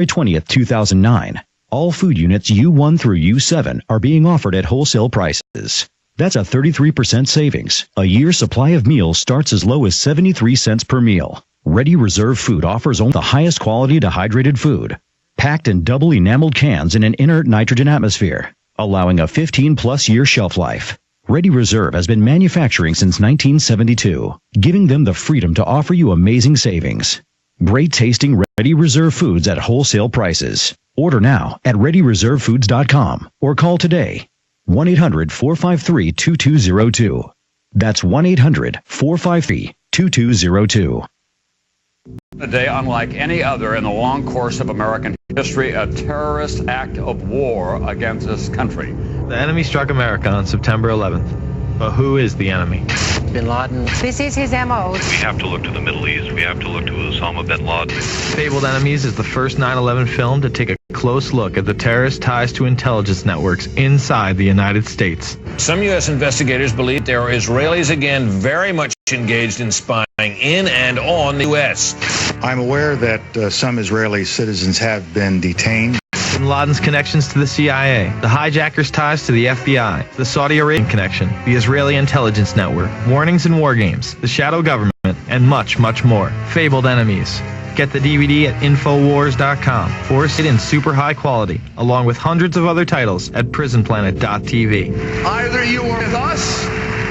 20th, 2009. All food units U1 through U7 are being offered at wholesale prices. That's a 33% savings. A year's supply of meals starts as low as 73 cents per meal. Ready Reserve Food offers only the highest quality dehydrated food, packed in double enameled cans in an inert nitrogen atmosphere, allowing a 15-plus year shelf life. Ready Reserve has been manufacturing since 1972, giving them the freedom to offer you amazing savings. Great tasting Ready Reserve Foods at wholesale prices. Order now at ReadyReserveFoods.com or call today. 1-800-453-2202. That's 1-800-453-2202. A day unlike any other in the long course of American history, a terrorist act of war against this country. The enemy struck America on September 11th. But who is the enemy? Bin Laden. This is his MO. We have to look to the Middle East. We have to look to Osama bin Laden. Fabled Enemies is the first 9/11 film to take a close look at the terrorist ties to intelligence networks inside the United States. Some U.S. investigators believe there are Israelis again very much engaged in spying in and on the U.S. I'm aware that some Israeli citizens have been detained. Bin Laden's connections to the CIA, the hijackers' ties to the FBI, the Saudi Arabian connection, the Israeli intelligence network, warnings in war games, the shadow government, and much, much more. Fabled Enemies. Get the DVD at Infowars.com or see it in super high quality, along with hundreds of other titles at PrisonPlanet.tv. Either you are with us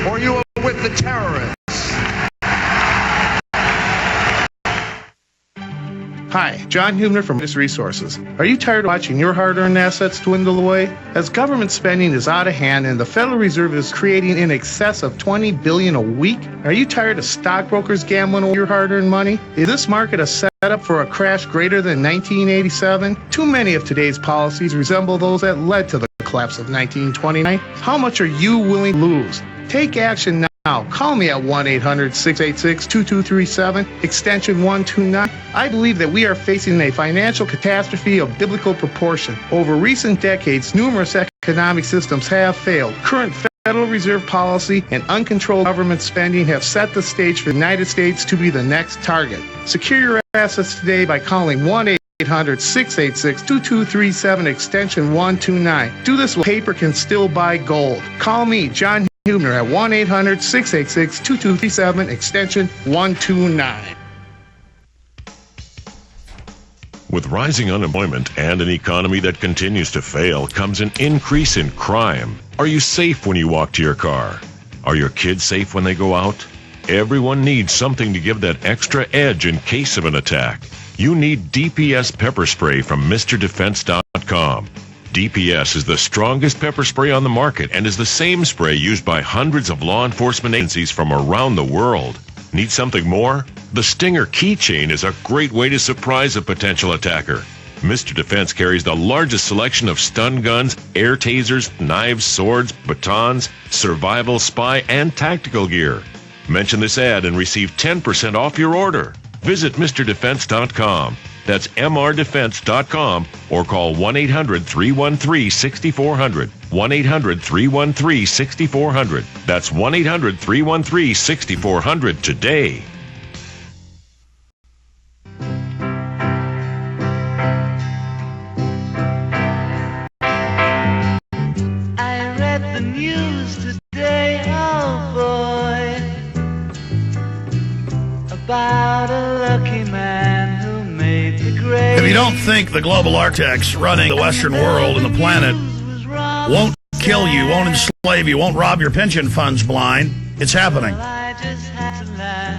or you are with the terrorists. Hi, John Hubner from Business Resources. Are you tired of watching your hard-earned assets dwindle away? As government spending is out of hand and the Federal Reserve is creating in excess of $20 billion a week, are you tired of stockbrokers gambling away your hard-earned money? Is this market a setup for a crash greater than 1987? Too many of today's policies resemble those that led to the collapse of 1929. How much are you willing to lose? Take action now. Call me at 1-800-686-2237, extension 129. I believe that we are facing a financial catastrophe of biblical proportion. Over recent decades, numerous economic systems have failed. Current Federal Reserve policy and uncontrolled government spending have set the stage for the United States to be the next target. Secure your assets today by calling 1-800-686-2237, extension 129. Do this while paper can still buy gold. Call me, John Hubner, at 1-800-686-2237, extension 129. With rising unemployment and an economy that continues to fail comes an increase in crime. Are you safe when you walk to your car? Are your kids safe when they go out? Everyone needs something to give that extra edge in case of an attack. You need DPS pepper spray from MrDefense.com. DPS is the strongest pepper spray on the market and is the same spray used by hundreds of law enforcement agencies from around the world. Need something more? The Stinger keychain is a great way to surprise a potential attacker. Mr. Defense carries the largest selection of stun guns, air tasers, knives, swords, batons, survival, spy, and tactical gear. Mention this ad and receive 10% off your order. Visit MrDefense.com. That's MRDefense.com or call 1-800-313-6400. 1-800-313-6400. That's 1-800-313-6400 today. I read the news today, oh boy, about a lucky man who made the grade. If you don't think the global architects running the Western world and the planet won't kill you, won't enslave you, won't rob your pension funds blind, it's happening.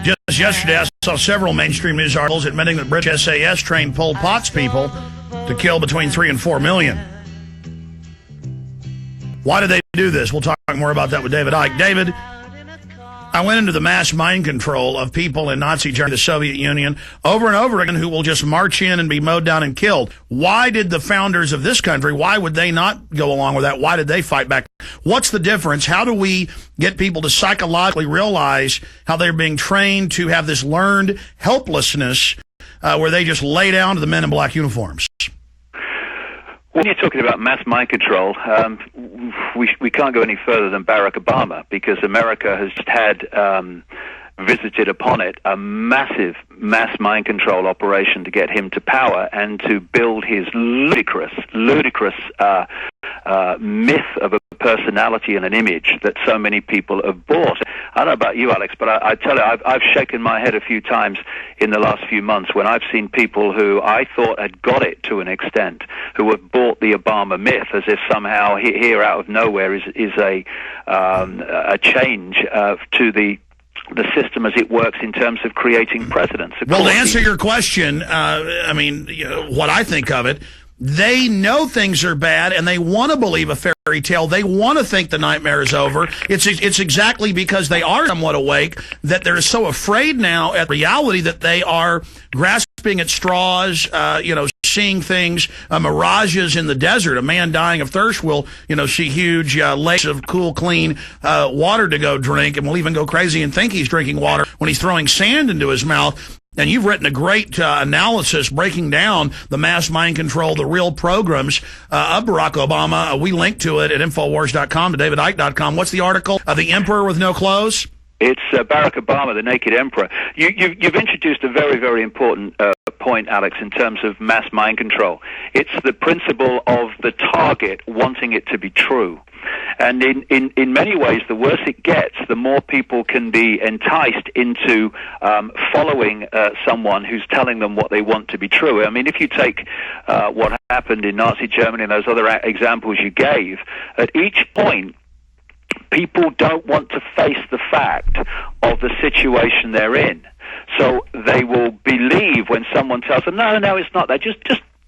Just yesterday, I saw several mainstream news articles admitting that British SAS trained Pol Pot's people to kill between 3 and 4 million. Why did they do this? We'll talk more about that with David Icke. David, I went into the mass mind control of people in Nazi Germany, the Soviet Union, over and over again, who will just march in and be mowed down and killed. Why did the founders of this country, why would they not go along with that? Why did they fight back? What's the difference? How do we get people to psychologically realize how they're being trained to have this learned helplessness where they just lay down to the men in black uniforms? When you're talking about mass mind control, we can't go any further than Barack Obama, because America has had visited upon it a massive mass mind control operation to get him to power and to build his ludicrous myth of a personality and an image that so many people have bought. I don't know about you, Alex, but I tell you, I've shaken my head a few times in the last few months when I've seen people who I thought had got it to an extent, who have bought the Obama myth as if somehow here out of nowhere is a change to the system as it works in terms of creating presidents. Well, to answer your question, I mean, what I think of it, they know things are bad, and they want to believe a fairy tale. They want to think the nightmare is over. It's exactly because they are somewhat awake that they're so afraid now at reality that they are grasping at straws, seeing things, mirages in the desert. A man dying of thirst will, see huge lakes of cool, clean water to go drink, and will even go crazy and think he's drinking water when he's throwing sand into his mouth. And you've written a great analysis breaking down the mass mind control, the real programs of Barack Obama. We link to it at Infowars.com, to DavidIcke.com. What's the article? The Emperor with No Clothes? It's Barack Obama, the Naked Emperor. You've introduced a very, very important point, Alex, in terms of mass mind control. It's the principle of the target wanting it to be true. And in many ways, the worse it gets, the more people can be enticed into following someone who's telling them what they want to be true. I mean, if you take what happened in Nazi Germany and those other examples you gave, at each point, people don't want to face the fact of the situation they're in. So they will believe when someone tells them, no, it's not that. Just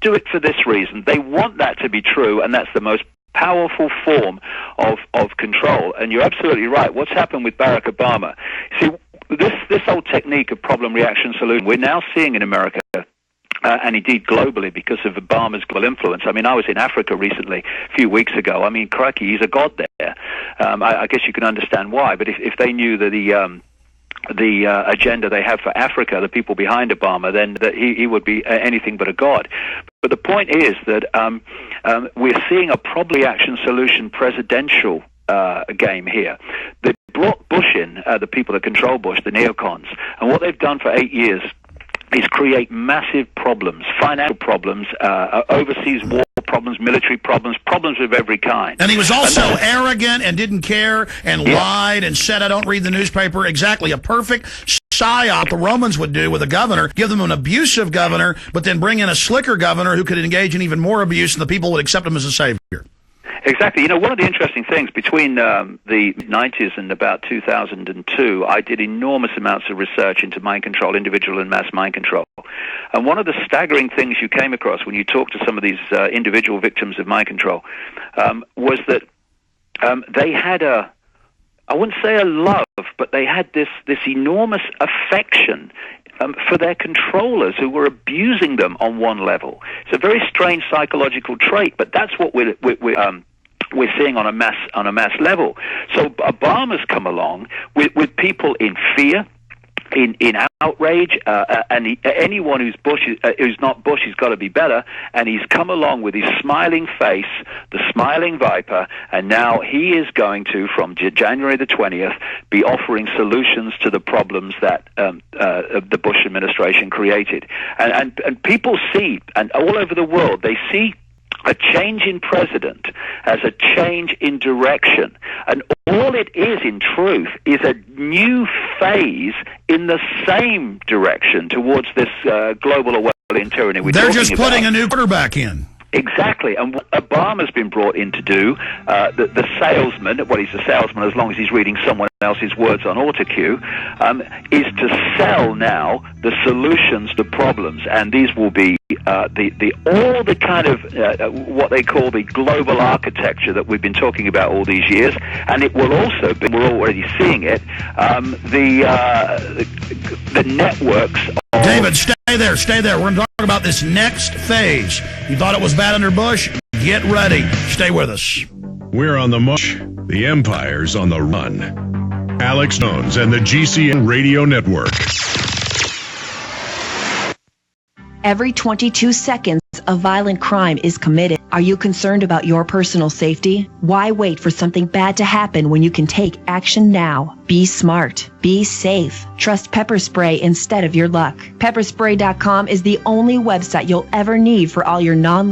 do it for this reason. They want that to be true, and that's the most powerful form of control. And you're absolutely right. What's happened with Barack Obama? See, this whole technique of problem, reaction, solution, we're now seeing in America, and indeed globally, because of Obama's global influence. I mean, I was in Africa recently, a few weeks ago. I mean, crikey, he's a god there. I guess you can understand why. But if they knew that the agenda they have for Africa, the people behind Obama, then that he would be anything but a god. But the point is that we're seeing a problem reaction solution presidential game here. They brought Bush in, the people that control Bush, the neocons, and what they've done for 8 years is create massive problems, financial problems, overseas war problems, military problems, problems of every kind. And he was also arrogant and didn't care and lied and said, I don't read the newspaper. Exactly. A perfect psyop the Romans would do with a governor, give them an abusive governor, but then bring in a slicker governor who could engage in even more abuse, and the people would accept him as a savior. Exactly. One of the interesting things between the 90s and about 2002, I did enormous amounts of research into mind control, individual and mass mind control. And one of the staggering things you came across when you talked to some of these individual victims of mind control was that they had I wouldn't say a love, but they had this enormous affection for their controllers who were abusing them on one level. It's a very strange psychological trait, but that's what we're seeing on a mass level. So Obama's come along with people in fear, in outrage, and anyone who's not Bush, he's got to be better. And he's come along with his smiling face, the smiling viper, and now he is going to, from January the 20th, be offering solutions to the problems that the Bush administration created. And people see, and all over the world, they see a change in president as a change in direction. And all it is, in truth, is a new phase in the same direction towards this global Orwellian tyranny we're They're talking just putting a new quarterback in. Exactly, and what Obama's been brought in to do, the salesman, well, he's a salesman as long as he's reading someone else's words on autocue, is to sell now the solutions to problems, and these will be all the kind of what they call the global architecture that we've been talking about all these years, and it will also be, we're already seeing it, the networks. David, stay there. We're going to talk about this next phase. You thought it was bad under Bush? Get ready. Stay with us. We're on the march. The empire's on the run. Alex Jones and the GCN Radio Network. Every 22 seconds, a violent crime is committed. Are you concerned about your personal safety? Why wait for something bad to happen when you can take action now? Be smart. Be safe. Trust pepper spray instead of your luck. Pepperspray.com is the only website you'll ever need for all your non